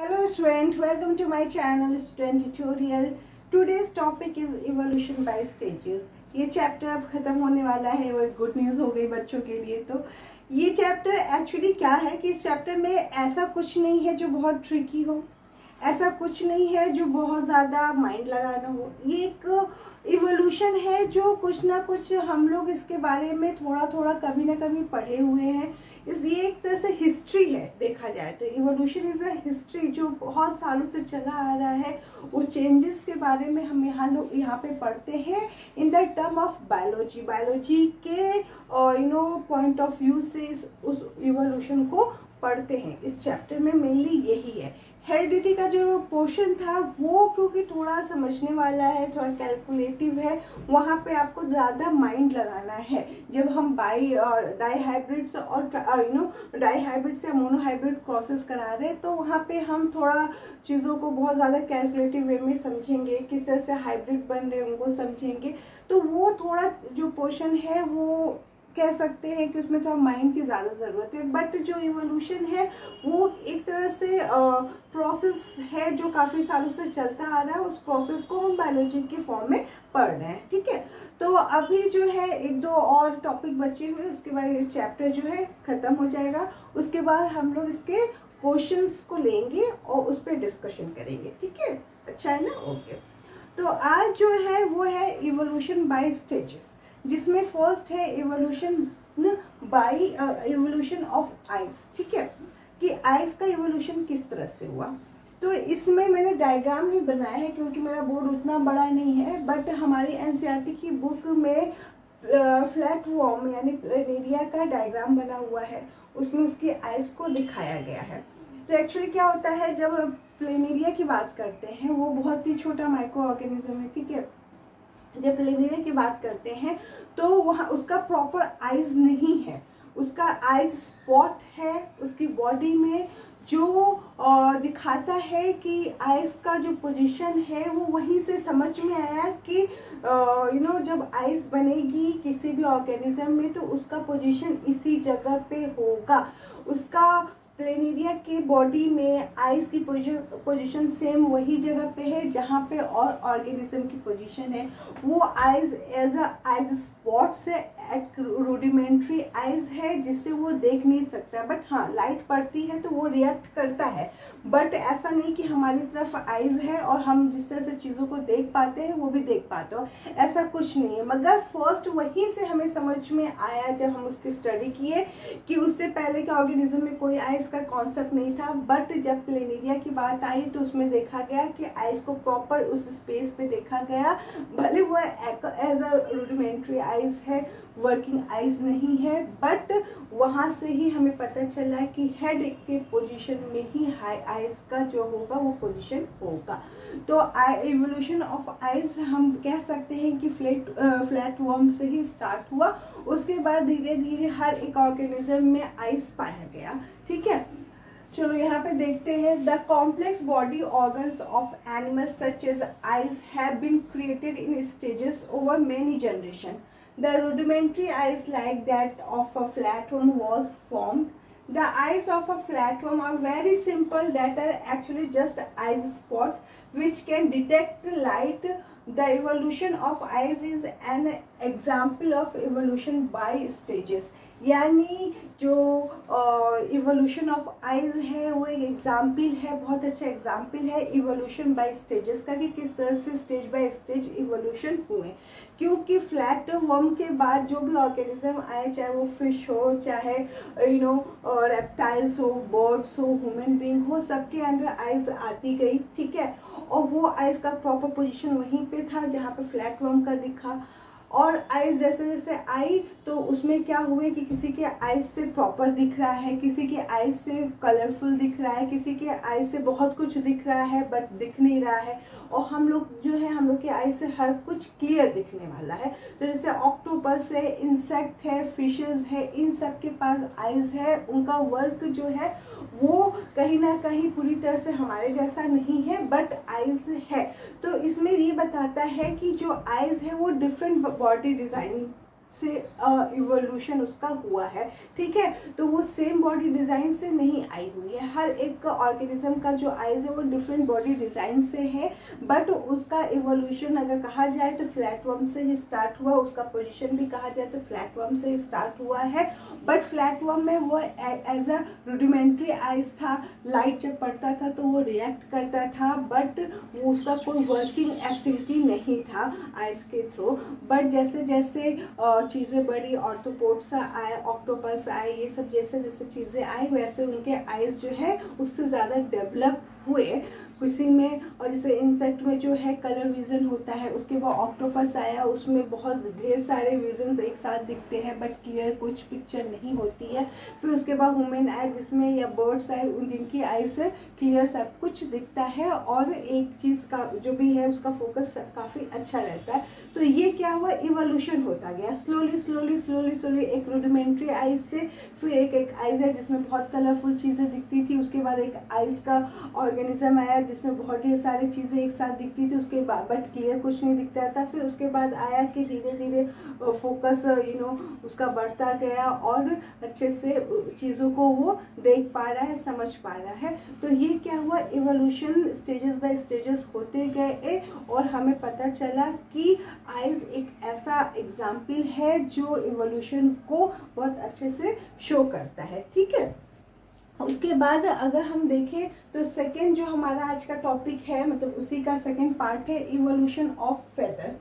Hello student, welcome to my channel Student Tutorial. Today's topic is evolution by stages. ये chapter अब ख़त्म होने वाला है और गुड न्यूज़ हो गई बच्चों के लिए। तो ये चैप्टर एक्चुअली क्या है कि इस चैप्टर में ऐसा कुछ नहीं है जो बहुत ट्रिकी हो, ऐसा कुछ नहीं है जो बहुत ज़्यादा माइंड लगाना हो। ये एक इवोल्यूशन है जो कुछ ना कुछ हम लोग इसके बारे में थोड़ा थोड़ा कभी ना कभी पढ़े हुए हैं। ये एक तरह से हिस्ट्री है, देखा जाए तो इवोल्यूशन इज़ अ हिस्ट्री जो बहुत सालों से चला आ रहा है। वो चेंजेस के बारे में हम यहाँ पे पढ़ते हैं in the term of biology के पॉइंट ऑफ व्यू से उस इवोल्यूशन को पढ़ते हैं। इस चैप्टर में मेनली यही है। हेरिडिटी का जो पोर्शन था वो क्योंकि थोड़ा समझने वाला है, थोड़ा कैलकुलेटिव है, वहाँ पे आपको ज़्यादा माइंड लगाना है। जब हम डाईहाइब्रिड्स और डाईहाइब्रिड से मोनोहाइब्रिड क्रॉसेस करा रहे हैं तो वहाँ पे हम थोड़ा चीज़ों को बहुत ज़्यादा कैलकुलेटिव वे में समझेंगे, किस तरह से हाइब्रिड बन रहे हैं उनको समझेंगे। तो वो थोड़ा जो पोर्शन है वो कह सकते हैं कि उसमें थोड़ा माइंड की ज़्यादा ज़रूरत है। बट जो इवोल्यूशन है वो एक तरह से प्रोसेस है जो काफ़ी सालों से चलता आ रहा है। उस प्रोसेस को हम बायोलॉजी के फॉर्म में पढ़ रहे हैं, ठीक है। तो अभी जो है एक दो और टॉपिक बचे हुए, उसके बाद इस चैप्टर जो है ख़त्म हो जाएगा। उसके बाद हम लोग इसके क्वेश्चंस को लेंगे और उस पर डिस्कशन करेंगे, ठीक है। अच्छा है ना, ओके। तो आज जो है वो है इवोल्यूशन बाय स्टेजेस, जिसमें फर्स्ट है इवोल्यूशन ऑफ आइस, ठीक है, कि आइस का इवोल्यूशन किस तरह से हुआ। तो इसमें मैंने डायग्राम नहीं बनाया है क्योंकि मेरा बोर्ड उतना बड़ा नहीं है, बट हमारी एनसीईआरटी की बुक में फ्लैट वॉर्म यानी प्लेनेरिया का डायग्राम बना हुआ है, उसमें उसकी आइस को दिखाया गया है। तो एक्चुअली क्या होता है, जब प्लेनेरिया की बात करते हैं वो बहुत ही छोटा माइक्रो ऑर्गेनिज्म है, ठीक है। जब प्लेनेरिया की बात करते हैं तो वहाँ उसका प्रॉपर आइज नहीं है, उसका आइज स्पॉट है उसकी बॉडी में जो दिखाता है कि आइस का जो पोजीशन है वो वहीं से समझ में आया कि जब आइस बनेगी किसी भी ऑर्गेनिज्म में तो उसका पोजीशन इसी जगह पे होगा। उसका प्लेनेरिया के बॉडी में आइस की पोजीशन सेम वही जगह पे है जहाँ पे और ऑर्गेनिज्म की पोजीशन है। वो eyes as a eyes spot से एक रूडिमेंट्री आइज है जिससे वो देख नहीं सकता, बट हाँ लाइट पड़ती है तो वो रिएक्ट करता है। बट ऐसा नहीं कि हमारी तरफ आइज है और हम जिस तरह से चीज़ों को देख पाते हैं वो भी देख पाते हो, ऐसा कुछ नहीं है। मगर फर्स्ट वहीं से हमें समझ में आया जब हम उसकी स्टडी किए कि उससे पहले के ऑर्गेनिज्म में कोई आइस का कॉन्सेप्ट नहीं था। बट जब प्लेनेरिया की बात आई तो उसमें देखा गया कि आइस को प्रॉपर उस स्पेस पे देखा गया, भले वो एज अ रूडिमेंट्री आइस है, वर्किंग आइज नहीं है, बट वहाँ से ही हमें पता चला कि हेड के पोजीशन में ही हाई आइज का जो होगा वो पोजीशन होगा। तो इवोल्यूशन ऑफ आइज हम कह सकते हैं कि फ्लैट वर्म से ही स्टार्ट हुआ। उसके बाद धीरे धीरे हर एक ऑर्गेनिज्म में आइस पाया गया, ठीक है। चलो यहाँ पे देखते हैं। The complex body organs of animals such as eyes have been created in stages over many generation. The rudimentary eyes like that of a flatworm was formed. The eyes of a flatworm are very simple, that are actually just eyes spot which can detect light. The evolution of eyes is an example of evolution by stages. यानी जो evolution of eyes है वो एक example है, बहुत अच्छा example है evolution bye stages का, कि किस तरह से स्टेज बाय स्टेज इवोल्यूशन हुए। क्योंकि फ्लैट वर्म के बाद जो भी ऑर्गेनिज्म आए, चाहे वो फिश हो, चाहे रेप्टाइल्स हो, बर्ड्स हो, ह्यूमन बीइंग हो, सबके अंदर आइज आती गई, ठीक है। और वो आइज का प्रॉपर पोजीशन वहीं पे था जहाँ पे फ्लैट वर्म का दिखा। और आइज जैसे जैसे आई तो उसमें क्या हुए कि किसी के आइज से प्रॉपर दिख रहा है, किसी के आइज से कलरफुल दिख रहा है, किसी के आइज से बहुत कुछ दिख रहा है बट दिख नहीं रहा है। और हम लोग जो है, हम लोग के आइज से हर कुछ क्लियर दिखने वाला है। तो जैसे ऑक्टोपस है, इंसेक्ट है, फिशेस है, इन सब के पास आइज है। उनका वर्क जो है वो कहीं ना कहीं पूरी तरह से हमारे जैसा नहीं है, बट आइज है। तो इसमें ये बताता है कि जो आइज है वो डिफरेंट बॉडी डिज़ाइन से इवोल्यूशन उसका हुआ है, ठीक है। तो वो सेम बॉडी डिज़ाइन से नहीं आई हुई है। हर एक ऑर्गेनिज्म का जो आइज़ है वो डिफरेंट बॉडी डिज़ाइन से है, बट उसका इवोल्यूशन अगर कहा जाए तो फ्लैटवर्म से ही स्टार्ट हुआ। उसका पोजीशन भी कहा जाए तो फ्लैटवर्म से ही स्टार्ट हुआ है, बट फ्लैटवर्म में वो एज अ रूडिमेंट्री आइज़ था। लाइट जब पड़ता था तो वो रिएक्ट करता था, बट वो उसका कोई वर्किंग एक्टिविटी नहीं था आइज़ के थ्रू। बट जैसे जैसे चीज़ें बड़ी, ऑर्थ्रोपोड्स आए, ऑक्टोपस आए, ये सब जैसे जैसे चीज़ें आई वैसे उनके आइज़ जो है उससे ज़्यादा डेवलप हुए किसी में। और जैसे इंसेक्ट में जो है कलर विजन होता है, उसके बाद ऑक्टोपस आया, उसमें बहुत ढेर सारे विजन्स एक साथ दिखते हैं बट क्लियर कुछ पिक्चर नहीं होती है। फिर उसके बाद ह्यूमन आए जिसमें, या बर्ड्स आए जिनकी आई से क्लियर सब कुछ दिखता है और एक चीज़ का जो भी है उसका फोकस काफ़ी अच्छा रहता है। तो ये क्या हुआ, इवोल्यूशन होता गया स्लोली स्लोली स्लोली स्लोली। एक रूडिमेंट्री आइज से फिर एक आइज़ है जिसमें बहुत कलरफुल चीज़ें दिखती थी, उसके बाद एक आइज़ का ऑर्गेनिज्म आया जिसमें बहुत ढेर सारी चीज़ें एक साथ दिखती थी, उसके बाद बट क्लियर कुछ नहीं दिखता था। फिर उसके बाद आया कि धीरे धीरे फोकस उसका बढ़ता गया और अच्छे से चीज़ों को वो देख पा रहा है, समझ पा रहा है। तो ये क्या हुआ, इवोल्यूशन स्टेजेस बाय स्टेजेस होते गए और हमें पता चला कि आइज़ एक ऐसा एग्जाम्पल है जो इवोल्यूशन को बहुत अच्छे से शो करता है, ठीक है। उसके बाद अगर हम देखें तो सेकेंड जो हमारा आज का टॉपिक है, मतलब उसी का सेकेंड पार्ट है, evolution of feather.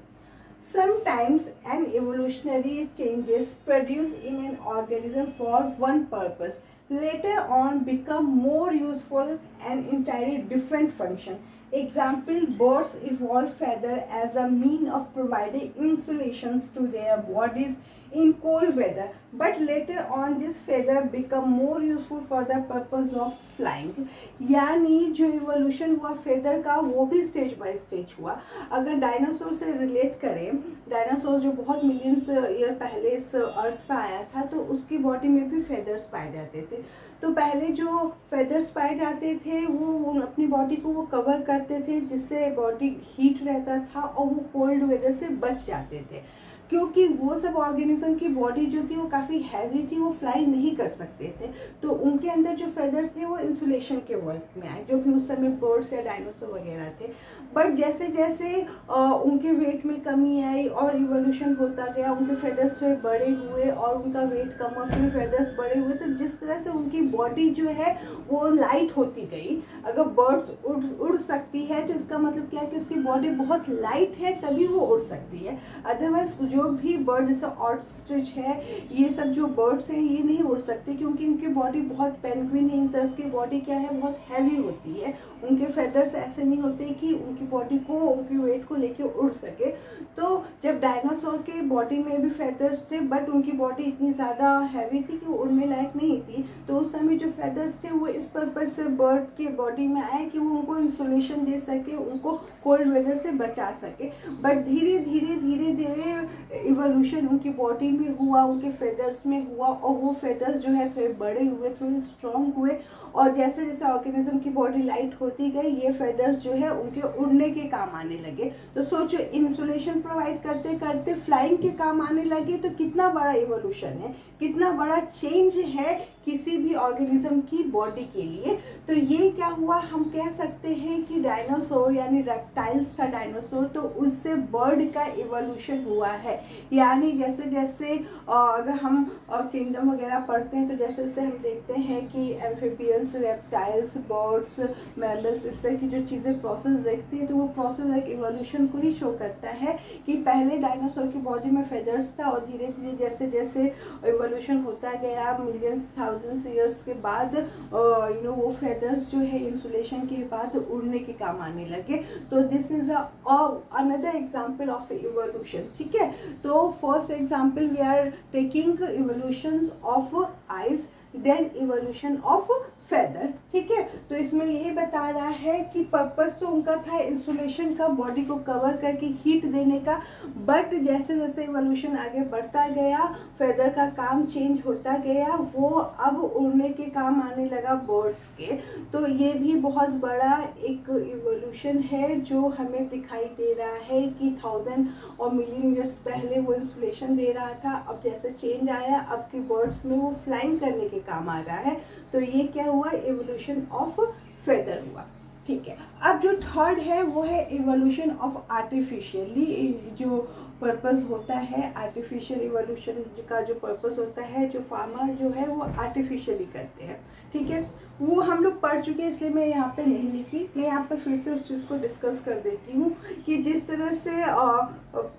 Sometimes an evolutionary changes produced in an organism for one purpose later on become more useful and entirely different function. Example, birds evolve feather as a mean of providing insulations to their bodies in cold weather, but later on this feather become more useful for the purpose of flying. यानी जो evolution हुआ feather का वो भी stage by stage हुआ। अगर dinosaur से relate करें, डायनासोर जो बहुत मिलियंस ईयर पहले इस अर्थ पर आया था तो उसकी बॉडी में भी फेदर्स पाए जाते थे। तो पहले जो फेदर्स पाए जाते थे वो अपनी बॉडी को वो कवर करते थे जिससे बॉडी हीट रहता था और वो कोल्ड वेदर से बच जाते थे, क्योंकि वो सब ऑर्गेनिज्म की बॉडी जो थी वो काफ़ी हैवी थी, वो फ्लाई नहीं कर सकते थे। तो उनके अंदर जो फेदर थे वो इंसुलेशन के वर्क में आए, जो भी उस समय बर्ड्स या डायनासोर वगैरह थे। बट जैसे जैसे उनके वेट में कमी आई और इवोल्यूशन होता गया, उनके फेदर्स जो बड़े हुए और उनका वेट कम और फिर फेदर्स बड़े हुए, तो जिस तरह से उनकी बॉडी जो है वो लाइट होती गई। अगर बर्ड्स उड़ सकती है तो इसका मतलब क्या है कि उसकी बॉडी बहुत लाइट है तभी वो उड़ सकती है। अदरवाइज जो भी बर्ड जैसे ऑस्ट्रिच है, ये सब जो बर्ड्स हैं ये नहीं उड़ सकते क्योंकि इनकी बॉडी बहुत, पेंगुइन है, इन सब की बॉडी क्या है बहुत हैवी होती है। उनके फेदर्स ऐसे नहीं होते कि उनकी बॉडी को, उनकी वेट को लेके उड़ सके। तो जब डायनासोर के बॉडी में भी फेदर्स थे बट उनकी बॉडी इतनी ज़्यादा हैवी थी कि उड़ने लायक नहीं थी, तो उस समय जो फेदर्स थे वो इस पर्पज से बर्ड के बॉडी में आए कि वो उनको इंसुलेशन दे सके, उनको कोल्ड वेदर से बचा सके। बट धीरे धीरे धीरे धीरे इवोल्यूशन उनकी बॉडी में हुआ, उनके फेदर्स में हुआ और वो फेदर्स जो है थोड़े बड़े हुए, थोड़े स्ट्रॉन्ग हुए और जैसे जैसे ऑर्गेनिज्म की बॉडी लाइट होती गई ये फेदर्स जो है उनके उड़ने के काम आने लगे। तो सोचो, इंसुलेशन प्रोवाइड करते करते फ्लाइंग के काम आने लगे, तो कितना बड़ा इवोल्यूशन है, कितना बड़ा चेंज है किसी भी ऑर्गेनिज्म की बॉडी के लिए। तो ये क्या हुआ, हम कह सकते हैं कि डायनासोर यानी रेप्टाइल्स था डायनासोर, तो उससे बर्ड का इवोल्यूशन हुआ है। यानी जैसे जैसे अगर हम किंगडम वगैरह पढ़ते हैं तो जैसे जैसे हम देखते हैं कि एम्फिबियंस, रेप्टाइल्स, बर्ड्स, मैमल्स, इस तरह की जो चीज़ें प्रोसेस देखती हैं तो वो प्रोसेस एक इवोल्यूशन को ही शो करता है कि पहले डायनासोर की बॉडी में फेदर्स था और धीरे धीरे जैसे जैसे इवोल्यूशन होता गया मिलियंस थाउजेंड्स ईयर्स के बाद वो फेदर्स जो है इंसुलेशन के बाद उड़ने के काम आने लगे। तो this is another example of evolution, ठीक है। तो first example we are taking evolution of eyes, then evolution of feather. ठीक है, तो इसमें यही बता रहा है कि पर्पस तो उनका था इंसुलेशन का, बॉडी को कवर करके हीट देने का, बट जैसे जैसे इवोल्यूशन आगे बढ़ता गया फेदर का काम चेंज होता गया, वो अब उड़ने के काम आने लगा बर्ड्स के। तो ये भी बहुत बड़ा एक इवोल्यूशन है जो हमें दिखाई दे रहा है कि 1000 और मिलियन ईयर्स पहले वो इंसुलेशन दे रहा था, अब जैसे चेंज आया अब की बर्ड्स में वो फ्लाइंग करने के काम आ रहा है। तो ये क्या हुआ, इवोल्यूशन ऑफ फेदर हुआ। ठीक है, अब जो थर्ड है वो है इवोल्यूशन ऑफ आर्टिफिशियली। जो पर्पस होता है आर्टिफिशियल इवोल्यूशन का, जो पर्पस होता है, जो फार्मर जो है वो आर्टिफिशियली करते हैं। ठीक है, वो हम लोग पढ़ चुके हैं इसलिए मैं यहाँ पे नहीं लिखी, मैं यहाँ पे फिर से उस चीज़ को डिस्कस कर देती हूँ कि जिस तरह से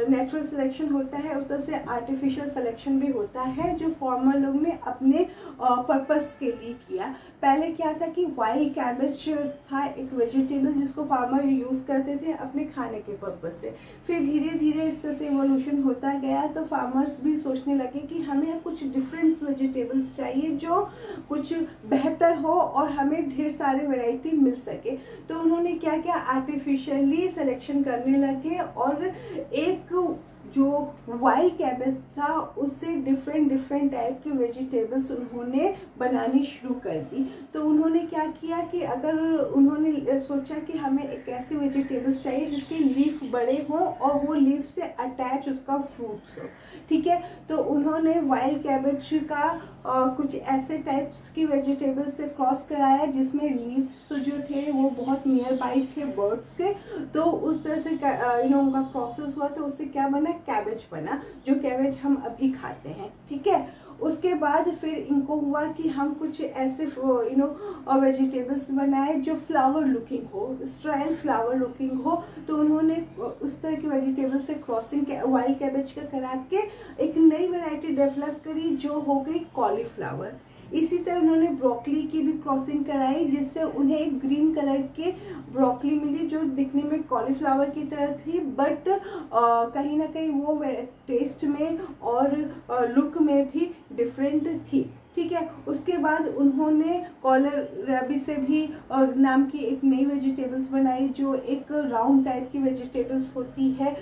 नेचुरल सिलेक्शन होता है उस तरह से आर्टिफिशियल सिलेक्शन भी होता है, जो फार्मर लोग ने अपने पर्पस के लिए किया। पहले क्या था कि वाइल्ड कैबेज था एक वेजिटेबल जिसको फार्मर यूज़ करते थे अपने खाने के पर्पस से। फिर धीरे धीरे इस तरह से इवोल्यूशन होता गया तो फार्मर्स भी सोचने लगे कि हमें कुछ डिफरेंट वेजिटेबल्स चाहिए जो कुछ बेहतर हो और हमें ढेर सारे वैरायटी मिल सके। तो उन्होंने क्या किया, आर्टिफिशियली सिलेक्शन करने लगे और एक जो वाइल्ड कैबेज था उससे डिफरेंट टाइप के वेजिटेबल्स उन्होंने बनानी शुरू कर दी। तो उन्होंने क्या किया कि अगर उन्होंने सोचा कि हमें एक ऐसे वेजिटेबल्स चाहिए जिसके लीफ बड़े हों और वो लीफ से अटैच उसका फ्रूट्स हो। ठीक है, तो उन्होंने वाइल्ड कैबेज का कुछ ऐसे टाइप्स की वेजिटेबल्स से क्रॉस कराया जिसमें लीव्स जो थे वो बहुत नियर बाई थे बर्ड्स के। तो उस तरह से उनका प्रोसेस हुआ तो उससे क्या बना, कैबेज बना, जो कैबेज हम अभी खाते हैं। ठीक है, उसके बाद फिर इनको हुआ कि हम कुछ ऐसे वेजिटेबल्स बनाए जो फ्लावर लुकिंग हो, स्ट्राइल फ्लावर लुकिंग हो। तो उन्होंने उस तरह की वेजिटेबल से क्रॉसिंग वाइल्ड कैबेज का करा के एक नई वैरायटी डेवलप करी जो हो गई कॉलीफ्लावर। इसी तरह उन्होंने ब्रोकली की भी क्रॉसिंग कराई जिससे उन्हें एक ग्रीन कलर के ब्रोकली मिली जो दिखने में कॉलीफ्लावर की तरह थी, बट कहीं ना कहीं वो टेस्ट में और लुक में भी डिफरेंट थी। ठीक है, उसके बाद उन्होंने कोलराबी से भी नाम की एक नई वेजिटेबल्स बनाई जो एक राउंड टाइप की वेजिटेबल्स होती है,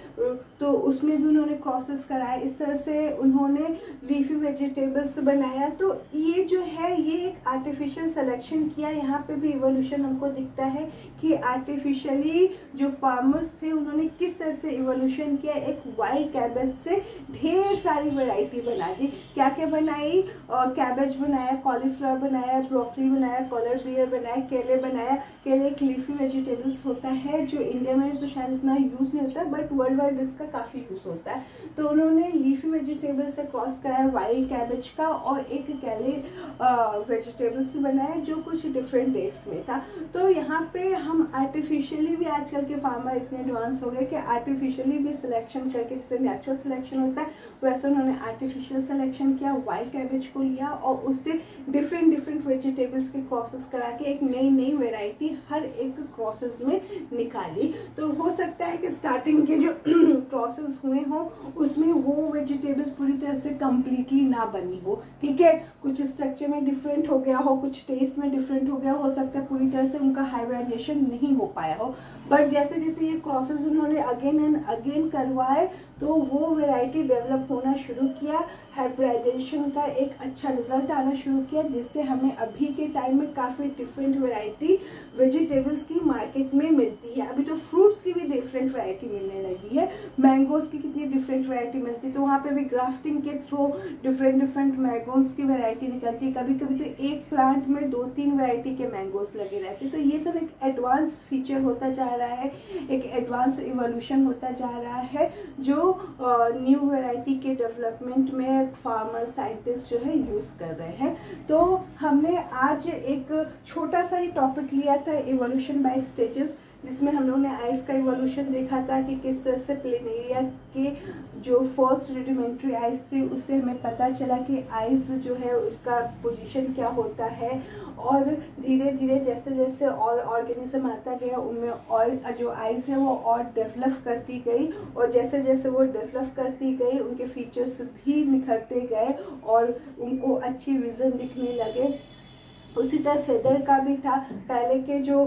तो उसमें भी उन्होंने क्रॉसेस कराया। इस तरह से उन्होंने लीफी वेजिटेबल्स बनाया। तो ये जो है ये एक आर्टिफिशियल सिलेक्शन किया। यहाँ पे भी इवोल्यूशन हमको दिखता है कि आर्टिफिशियली जो फार्मर्स थे उन्होंने किस तरह से इवोल्यूशन किया, एक वाइल्ड कैबेज से ढेर सारी वैरायटी बना दी। क्या क्या बनाई, कैबेज बनाया, कॉलीफ्लावर बनाया, ब्रोकली बनाया, कॉलर बियर बनाया, केले बनाया। केले एक लीफी वेजिटेबल्स होता है जो इंडिया में तो शायद इतना यूज़ नहीं होता बट वर्ल्ड वाइड इसका काफ़ी यूज़ होता है। तो उन्होंने लीफी वेजिटेबल से क्रॉस कराया वाइल्ड कैबेज का और एक केले वेजिटेबल से बनाया जो कुछ डिफरेंट टेस्ट में था। तो यहाँ पे हम आर्टिफिशियली भी आजकल के फार्मर इतने एडवांस हो गए कि आर्टिफिशियली भी सिलेक्शन करके, जैसे नेचुरल सिलेक्शन होता है वैसे उन्होंने आर्टिफिशियल सिलेक्शन किया, वाइल्ड कैबेज को लिया और उससे डिफरेंट वेजिटेबल्स के क्रॉसेस करा के एक नई वैरायटी हर एक क्रॉसेस में निकाली। तो हो सकता है कि स्टार्टिंग के जो क्रॉसेस हुए हों उसमें वो वेजिटेबल्स पूरी तरह से कम्प्लीटली ना बनी हो। ठीक है, कुछ स्ट्रक्चर में डिफरेंट हो गया हो, कुछ टेस्ट में डिफरेंट हो गया हो सकता है पूरी तरह से उनका हाइब्रिडाइजेशन नहीं हो पाया हो, बट जैसे जैसे ये क्रॉसेस उन्होंने अगेन एंड अगेन करवाए तो वो वैरायटी डेवलप होना शुरू किया, हाइब्रिडाइजेशन का एक अच्छा रिजल्ट आना शुरू किया जिससे हमें अभी के टाइम में काफ़ी डिफरेंट वैरायटी वेजिटेबल्स की मार्केट में मिलती है। अभी तो फ्रूट्स की भी डिफरेंट वैरायटी मिलने लगी है, मैंगोज़ की कितनी डिफरेंट वैरायटी मिलती है, तो वहाँ पे भी ग्राफ्टिंग के थ्रू डिफरेंट मैंगोज़ की वैरायटी निकलती है। कभी कभी तो एक प्लांट में 2-3 वैरायटी के मैंगोज़ लगे रहते हैं। तो ये सब एक एडवांस फीचर होता जा रहा है, एक एडवांस इवोल्यूशन होता जा रहा है जो न्यू वैरायटी के डेवलपमेंट में फार्मर साइंटिस्ट जो है यूज़ कर रहे हैं। तो हमने आज एक छोटा सा ही टॉपिक लिया था इवोल्यूशन बाय स्टेजेस, जिसमें हम लोगों ने आइस का इवोल्यूशन देखा था कि किस तरह से प्लेनेरिया के जो फर्स्ट रेडिमेंट्री आइस थी उससे हमें पता चला कि आइस जो है उसका पोजीशन क्या होता है, और धीरे धीरे जैसे जैसे और ऑर्गेनिज्म आता गया उनमें ऑयल जो आइस है वो और डेवलप करती गई, और जैसे जैसे वो डेवलप करती गई उनके फीचर्स भी निखरते गए और उनको अच्छी विज़न दिखने लगे। उसी तरह फेदर का भी था। पहले के जो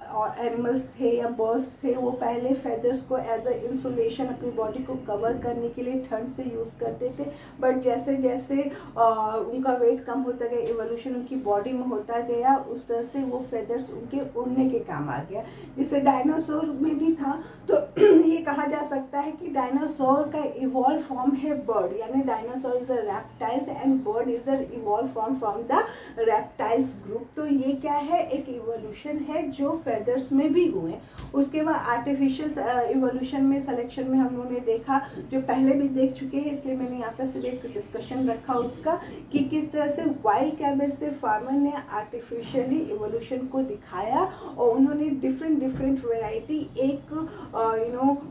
और एनिमल्स थे या बर्ड्स थे, वो पहले फेदर्स को एज अ इंसुलेशन अपनी बॉडी को कवर करने के लिए ठंड से यूज़ करते थे। बट जैसे जैसे उनका वेट कम होता गया, इवोल्यूशन उनकी बॉडी में होता गया, उस तरह से वो फेदर्स उनके उड़ने के काम आ गया। जिससे डायनासोर में भी था, तो ये कहा जा सकता है कि डायनासोर का इवॉल्व फॉर्म है बर्ड, यानी dinosaur is a reptiles and bird is a evolve form from the reptiles group. तो ये क्या है, एक इवोल्यूशन है जो फेदर्स में भी हुए। उसके बाद आर्टिफिशियल इवोल्यूशन में, सिलेक्शन में हम लोगों ने देखा, जो पहले भी देख चुके हैं, इसलिए मैंने यहाँ पर सिर्फ एक डिस्कशन रखा उसका, कि किस तरह से वाइल्ड कैमेल से फार्मर ने आर्टिफिशियली इवोल्यूशन को दिखाया और उन्होंने डिफरेंट वैरायटी एक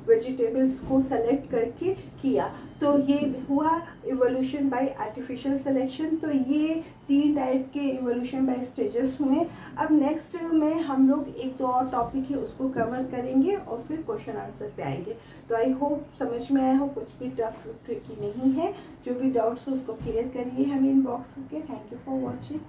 वेजिटेबल्स को सेलेक्ट करके किया। तो ये हुआ इवोल्यूशन बाय आर्टिफिशियल सिलेक्शन। तो ये 3 टाइप के इवोल्यूशन बाय स्टेजेस हुए। अब नेक्स्ट में हम लोग 1-2 और टॉपिक है उसको कवर करेंगे और फिर क्वेश्चन आंसर पे आएंगे। तो आई होप समझ में आया हो, कुछ भी टफ ट्रिकी नहीं है। जो भी डाउट्स हो उसको क्लियर करिए हमें इनबॉक्स करके। Thank you for watching.